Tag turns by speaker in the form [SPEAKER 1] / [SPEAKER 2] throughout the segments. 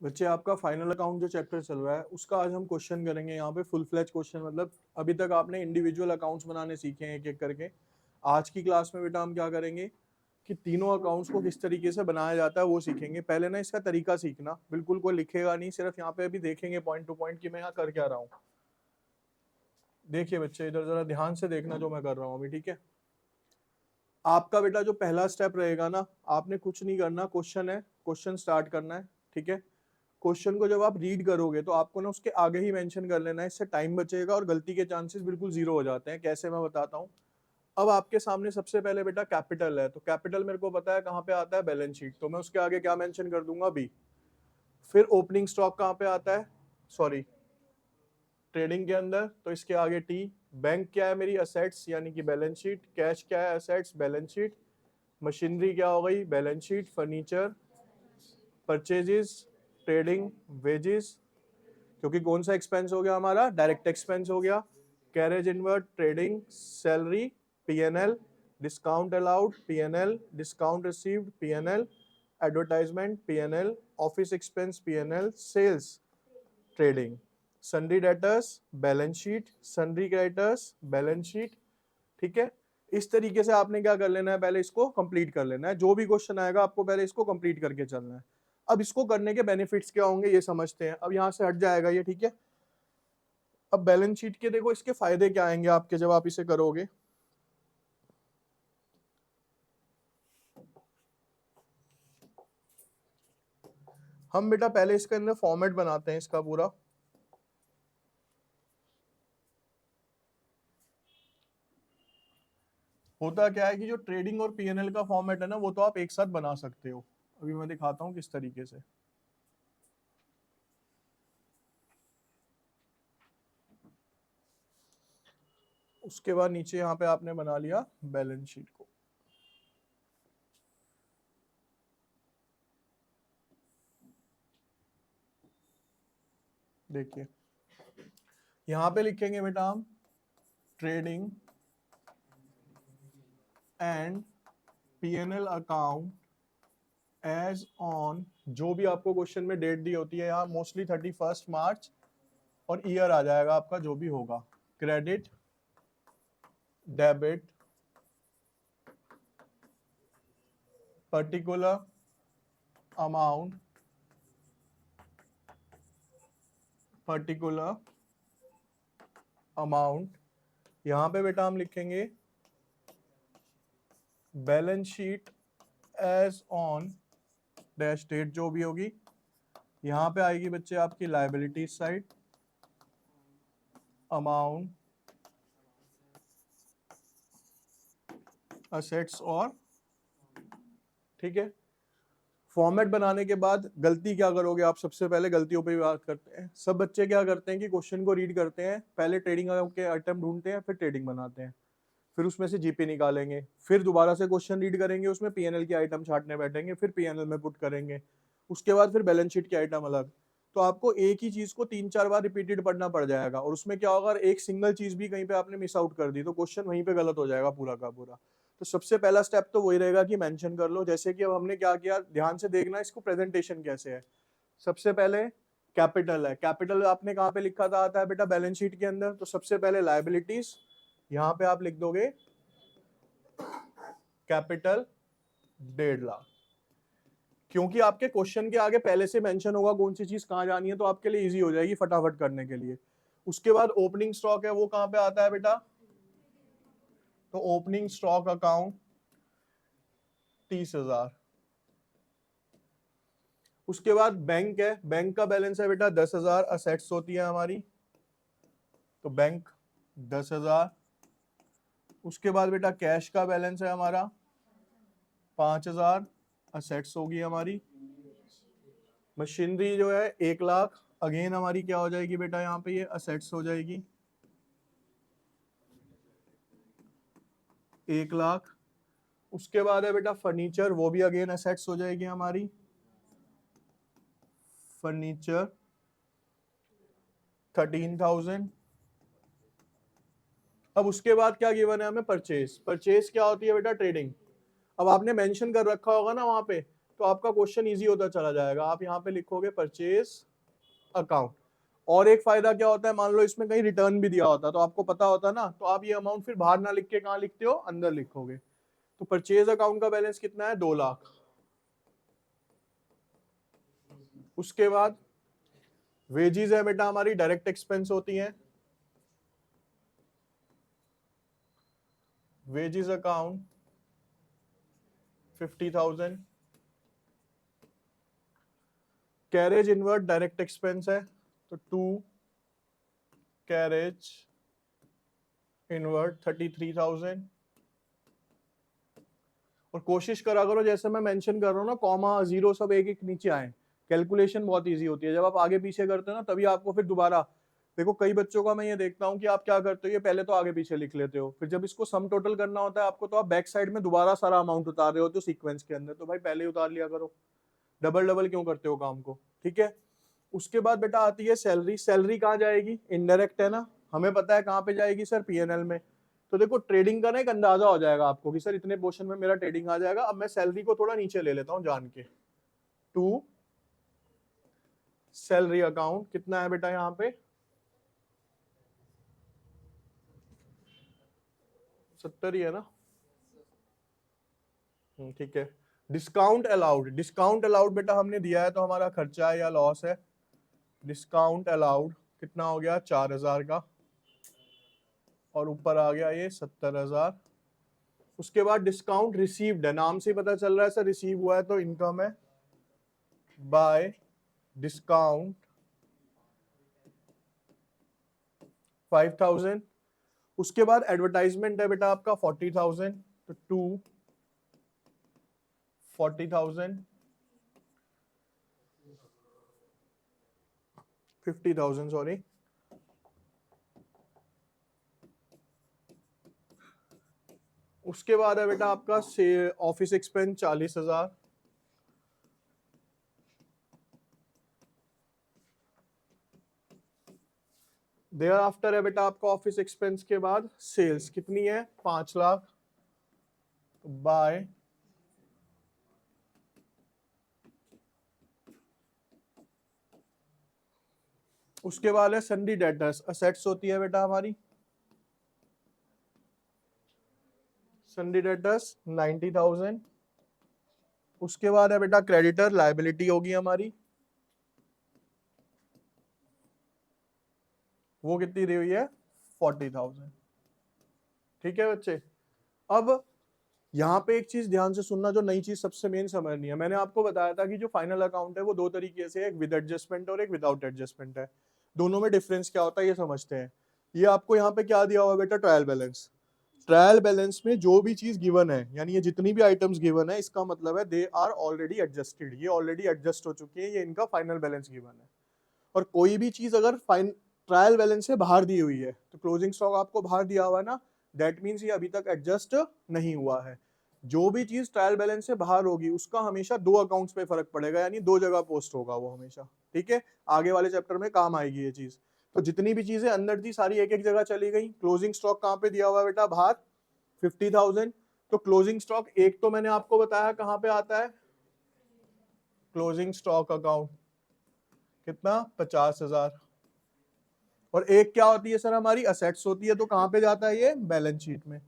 [SPEAKER 1] बच्चे आपका final account जो चैप्टर चल रहा है उसका आज हम क्वेश्चन करेंगे यहाँ पे फुल फ्लैज क्वेश्चन। मतलब अभी तक आपने इंडिविजुअल अकाउंट्स बनाने सीखे हैं एक एक करके। आज की क्लास में बेटा हम क्या करेंगे कि तीनों अकाउंट्स को किस तरीके से बनाया जाता है वो सीखेंगे। पहले ना इसका तरीका सीखना, बिल्कुल कोई लिखेगा नहीं, सिर्फ यहाँ पे अभी देखेंगे पॉइंट टू पॉइंट कि मैं यहाँ कर क्या रहा हूँ। देखिए बच्चे इधर जरा ध्यान से देखना जो मैं कर रहा हूँ अभी, ठीक है। आपका बेटा जो पहला स्टेप रहेगा ना, आपने कुछ नहीं करना, क्वेश्चन है, क्वेश्चन स्टार्ट करना है, ठीक है। क्वेश्चन को जब आप रीड करोगे तो आपको ना उसके आगे ही मेंशन कर लेना है, इससे टाइम बचेगा और गलती के चांसेस बिल्कुल जीरो हो जाते हैं। कैसे मैं बताता हूँ। अब आपके सामने सबसे पहले बेटा कैपिटल है, तो कैपिटल मेरे को पता है कहाँ पे आता है, बैलेंस शीट, तो मैं उसके आगे क्या मेंशन कर दूंगा, बी। फिर ओपनिंग स्टॉक कहाँ पे आता है, सॉरी ट्रेडिंग के अंदर, तो इसके आगे टी। बैंक क्या है मेरी, असेट्स यानी कि बैलेंस शीट। कैश क्या है, असेट्स बैलेंस शीट। मशीनरी क्या हो गई, balance sheet. Furniture, purchases, trading, wages, क्योंकि कौन सा एक्सपेंस हो गया हमारा, डायरेक्ट एक्सपेंस हो गया। Carriage inward, trading, salary, PNL, discount allowed, PNL, discount received, PNL, advertisement, PNL, office expense, PNL, sales, trading, sundry debtors, balance sheet, sundry creditors, balance sheet, ठीक है। इस तरीके से आपने क्या कर लेना है, पहले इसको कंप्लीट कर लेना है। जो भी क्वेश्चन आएगा आपको पहले इसको कंप्लीट करके चलना है। अब इसको करने के बेनिफिट्स क्या होंगे ये समझते हैं। अब यहाँ से हट जाएगा ये, ठीक है। अब बैलेंस शीट के देखो इसके फायदे क्या आएंगे आपके जब आप इसे करोगे। हम बेटा पहले इसके अंदर फॉर्मेट बनाते हैं इसका पूरा। होता क्या है कि जो ट्रेडिंग और पीएनएल का फॉर्मेट है ना, वो तो आप एक साथ बना सकते हो। अभी मैं दिखाता हूँ किस तरीके से। उसके बाद नीचे यहाँ पे आपने बना लिया बैलेंस शीट को। देखिए यहाँ पे लिखेंगे बेटा हम trading and PNL account as on, जो भी आपको क्वेश्चन में डेट दी होती है यहाँ मोस्टली 31 मार्च, और ईयर आ जाएगा आपका जो भी होगा। Credit, debit, particular amount, particular amount. यहाँ पे बेटा हम लिखेंगे balance sheet as on dash date जो भी होगी। यहाँ पे आएगी बच्चे आपकी लायबिलिटी साइड, अमाउंट, असेट्स और, ठीक है। फॉर्मेट बनाने के बाद गलती क्या करोगे आप, सबसे पहले गलतियों पे बात करते हैं। सब बच्चे क्या करते हैं कि क्वेश्चन को रीड करते हैं, पहले ट्रेडिंग के आइटम ढूंढते हैं, फिर ट्रेडिंग बनाते हैं, फिर उसमें से जीपी निकालेंगे, फिर दोबारा से क्वेश्चन रीड करेंगे, उसमें पीएनएल के आइटम छांटने बैठेंगे, फिर पीएनएल में पुट करेंगे, उसके बाद फिर बैलेंस शीट के आइटम अलग। तो आपको एक ही चीज को 3-4 बार रिपीटेड पढ़ना पड़ जाएगा, और उसमें क्या होगा, एक सिंगल चीज भी कहीं पे आपने मिस आउट कर दी तो क्वेश्चन वहीं पे गलत हो जाएगा पूरा का पूरा। तो सबसे पहला स्टेप तो वही रहेगा कि मेंशन कर लो। जैसे कि अब हमने क्या किया, ध्यान से देखना इसको, प्रेजेंटेशन कैसे है। सबसे पहले कैपिटल है, कैपिटल आपने कहाँ पे लिखा था, आता है बेटा बैलेंस शीट के अंदर। तो सबसे पहले लायबिलिटीज, यहाँ पे आप लिख दोगे कैपिटल 1.5 लाख, क्योंकि आपके क्वेश्चन के आगे पहले से मेंशन होगा कौन सी चीज कहाँ जानी है, तो आपके लिए इजी हो जाएगी फटाफट करने के लिए। उसके बाद ओपनिंग स्टॉक है, वो कहाँ पे आता है बेटा, तो ओपनिंग स्टॉक अकाउंट 30,000। उसके बाद बैंक है, बैंक का बैलेंस है बेटा 10,000, असेट्स होती है हमारी, तो बैंक 10,000। उसके बाद बेटा कैश का बैलेंस है हमारा 5,000, असेट्स होगी हमारी। मशीनरी जो है 1 लाख, अगेन हमारी क्या हो जाएगी बेटा, यहाँ पे ये असेट्स हो जाएगी 1 लाख। उसके बाद है बेटा फर्नीचर, वो भी अगेन असेट्स हो जाएगी हमारी, फर्नीचर 13,000। अब उसके बाद क्या गिवन है हमें, परचेज। परचेज क्या होती है बेटा, ट्रेडिंग। अब आपने मेंशन कर रखा होगा ना वहां पे तो आपका क्वेश्चन इजी होता चला जाएगा। आप यहाँ पे लिखोगे परचेज अकाउंट। और एक फायदा क्या होता है, मान लो इसमें कहीं रिटर्न भी दिया होता तो आपको पता होता ना, तो आप ये अमाउंट फिर बाहर ना लिख के कहाँ लिखते हो, अंदर लिखोगे। तो परचेज अकाउंट का बैलेंस कितना है, 2 लाख। उसके बाद वेजीज है बेटा हमारी, डायरेक्ट एक्सपेंस होती हैं। Veggies account 50,000। Carriage inward direct expense है, तो 2 कैरेज इनवर्ट 33,000। और कोशिश करा करो जैसे मैं मेंशन कर रहा हूँ ना, कॉमा जीरो सब एक एक नीचे आए, कैलकुलेशन बहुत इजी होती है। जब आप आगे पीछे करते हो ना, तभी आपको फिर दोबारा देखो, कई बच्चों का मैं ये देखता हूँ कि आप क्या करते हो, ये पहले तो आगे पीछे लिख लेते हो, फिर जब इसको सम टोटल करना होता है आपको, तो आप बैक साइड में दोबारा सारा अमाउंट उतार रहे होते हो सीक्वेंस के अंदर। तो भाई पहले ही उतार लिया करो, डबल डबल क्यों करते हो काम को, ठीक है। उसके बाद बेटा आती है सैलरी। सैलरी कहाँ जाएगी, इनडायरेक्ट है ना, हमें पता है कहाँ पे जाएगी सर, पीएनएल में। तो देखो ट्रेडिंग का ना एक अंदाजा हो जाएगा आपको कि सर इतने पोर्शन में मेरा ट्रेडिंग आ जाएगा। अब मैं सैलरी को थोड़ा नीचे ले लेता हूँ जान के। 2 सैलरी अकाउंट कितना है बेटा यहाँ पे, 70 ही है ना, ठीक है। डिस्काउंट अलाउड, डिस्काउंट अलाउड बेटा हमने दिया है तो हमारा खर्चा है या लॉस है। डिस्काउंट अलाउड कितना हो गया, 4,000 का, और ऊपर आ गया ये 70,000। उसके बाद डिस्काउंट रिसीव्ड है, नाम से पता चल रहा है सर रिसीव हुआ है, तो इनकम है बाय डिस्काउंट 5,000। उसके बाद एडवर्टाइजमेंट है बेटा आपका 40,000, तो 2 40,000 50,000 सॉरी। उसके बाद है बेटा आपका से ऑफिस एक्सपेंस 40,000। देयर आफ्टर है बेटा आपका ऑफिस एक्सपेंस के बाद सेल्स कितनी है, 5 लाख बाय उसके बाद है सन्डी डेटर्स। असेट्स होती है बेटा हमारी, सन्डी डेटर्स 90,000। उसके बाद है बेटा क्रेडिटर, लायबिलिटी होगी हमारी, वो कितनी दी हुई है, 40,000। ठीक है बच्चे। अब यहाँ पे एक चीज ध्यान से सुनना, जो नई चीज सबसे मेन समझनी है। मैंने आपको बताया था कि जो फाइनल अकाउंट है वो 2 तरीके से है, एक विद एडजस्टमेंट और एक विदाउट एडजस्टमेंट है। दोनों में डिफरेंस क्या होता है ये समझते हैं। ये आपको यहाँ पे क्या दिया हुआ बेटा, ट्रायल बैलेंस। ट्रायल बैलेंस में जो भी चीज गिवन है, यानी ये जितनी भी आइटम्स गिवन है, इसका मतलब है दे आर ऑलरेडी एडजस्टेड, ये ऑलरेडी एडजस्ट हो चुकी है, ये इनका फाइनल बैलेंस गिवन है। और कोई भी चीज अगर ट्रायल बैलेंस से बाहर दी हुई है, तो क्लोजिंग स्टॉक आपको बाहर दिया हुआ है ना, दैट मीन्स ये अभी तक एडजस्ट नहीं हुआ है। जो भी चीज ट्रायल बैलेंस से बाहर होगी उसका हमेशा 2 अकाउंट्स पे फर्क पड़ेगा, यानी 2 जगह पोस्ट होगा वो हमेशा, ठीक है। आगे वाले चैप्टर में काम आएगी ये चीज। तो जितनी भी चीजें अंदर थी सारी एक एक जगह चली गई। क्लोजिंग स्टॉक कहाँ पे दिया हुआ है बेटा, बाहर 50,000। तो क्लोजिंग स्टॉक एक तो मैंने आपको बताया कहाँ पे आता है, क्लोजिंग स्टॉक अकाउंट कितना, 50,000। और एक क्या होती है सर, हमारी असेट्स होती है, तो कहां पे जाता है ये, बैलेंस शीट में।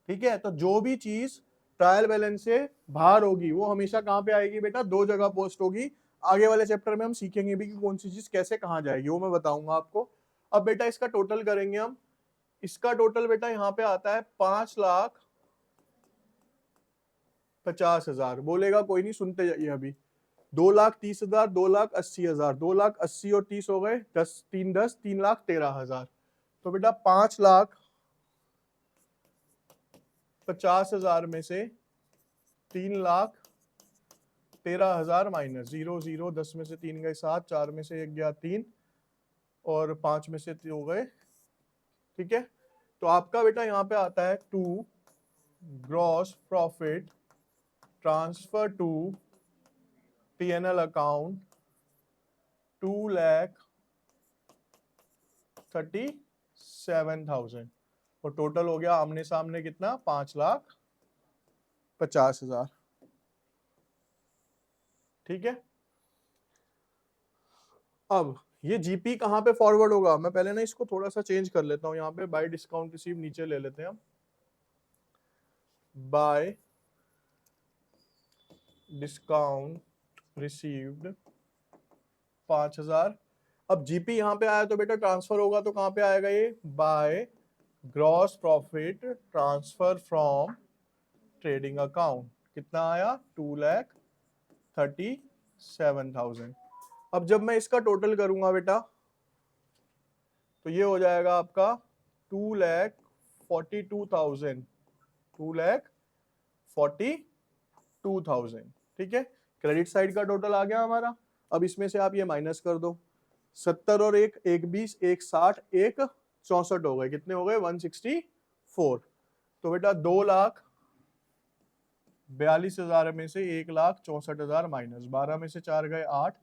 [SPEAKER 1] ठीक है, तो जो भी चीज ट्रायल बैलेंस से बाहर होगी वो हमेशा कहां पे आएगी बेटा, 2 जगह पोस्ट होगी। आगे वाले चैप्टर में हम सीखेंगे भी कि कौन सी चीज कैसे कहां जाएगी, वो मैं बताऊंगा आपको। अब बेटा इसका टोटल करेंगे हम। इसका टोटल बेटा यहाँ पे आता है 5,50,000। बोलेगा कोई नहीं, सुनते जाइए अभी। 2,30,000, 2,80,000, 2,80,000 और 30 हो गए 10, 3 10, 3,13,000। तो बेटा 5,50,000 में से 3,13,000 माइनस 0 0, 10 में से 3 गए 7, 4 में से 1 गया 3, और 5 में से 3 हो गए। ठीक है, तो आपका बेटा यहाँ पे आता है 2 gross profit transfer to PNL account 2,37,000, और टोटल हो गया आमने सामने कितना, 5,50,000। ठीक है। अब ये जीपी कहाँ पे फॉरवर्ड होगा, मैं पहले ना इसको थोड़ा सा चेंज कर लेता हूँ, यहाँ पे बाय डिस्काउंट रिसीव नीचे ले लेते हैं हम, बाय डिस्काउंट रिसीव्ड 5000। अब जीपी यहाँ पे आया तो बेटा ट्रांसफर होगा तो कहाँ पे आएगा ये, by gross profit transfer from trading account. कितना आया, 2,37,000। अब जब मैं इसका टोटल करूंगा बेटा तो ये हो जाएगा आपका 2,42,000, 2,42,000। ठीक है, क्रेडिट साइड का टोटल आ गया हमारा। अब इसमें से आप ये माइनस कर दो, 70 और 1 20, 1 60, 1 64 हो गए, कितने हो गए 164। तो बेटा 2,42,000 में से 1,64,000 माइनस 12 में से 4 गए 8,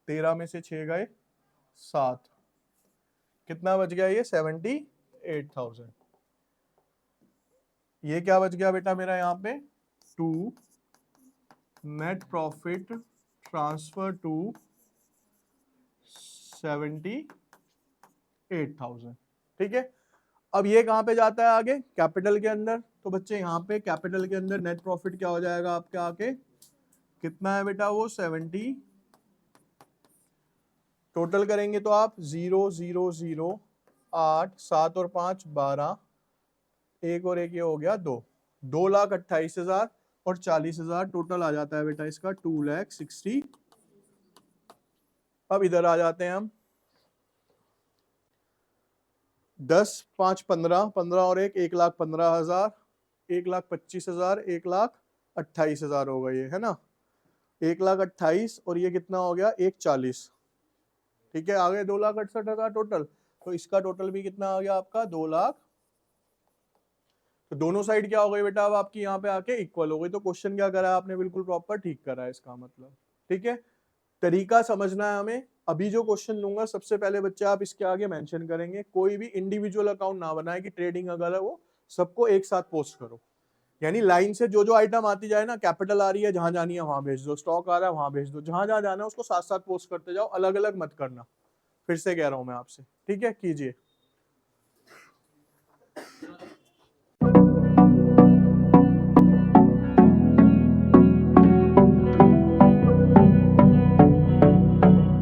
[SPEAKER 1] 13 में से 6 गए 7, कितना बच गया ये 78,000। ये क्या बच गया बेटा मेरा यहाँ पे, to net profit transfer to 78,000। ठीक है, अब ये कहां पे जाता है आगे, कैपिटल के अंदर। तो बच्चे यहाँ पे कैपिटल के अंदर नेट प्रॉफिट क्या हो जाएगा आपके आके, कितना है बेटा वो 70। टोटल करेंगे तो आप 0 0 0 8 7 और 5 12, 1 और 1 ये हो गया 2, 2,28,000 और 40,000 टोटल आ जाता है बेटा इसका 2,60,000। अब इधर आ जाते हैं हम, 10 5 15, 15 और 1 1,15,000, 1,25,000, 1,28,000 हो गई है ना, 1,28,000 और ये कितना हो गया 1,40। ठीक है, आ गए 2,68,000 टोटल। तो इसका टोटल भी कितना आ गया आपका 2 लाख। तो दोनों साइड क्या हो गई बेटा अब आपकी यहाँ पे आके इक्वल हो गई। तो क्वेश्चन क्या करा है आपने, बिल्कुल प्रॉपर ठीक करा है इसका मतलब। ठीक है, तरीका समझना है हमें। अभी जो क्वेश्चन दूंगा सबसे पहले बच्चे आप इसके आगे मेंशन करेंगे, कोई भी इंडिविजुअल अकाउंट ना बनाए कि ट्रेडिंग अगर है वो सबको एक साथ पोस्ट करो, यानी लाइन से जो जो आइटम आती जाए ना, कैपिटल आ रही है जहां जानी है वहां भेज दो, स्टॉक आ रहा है वहां भेज दो, जहां जहां जाना है उसको साथ साथ पोस्ट करते जाओ, अलग अलग मत करना। फिर से कह रहा हूं मैं आपसे, ठीक है, कीजिए।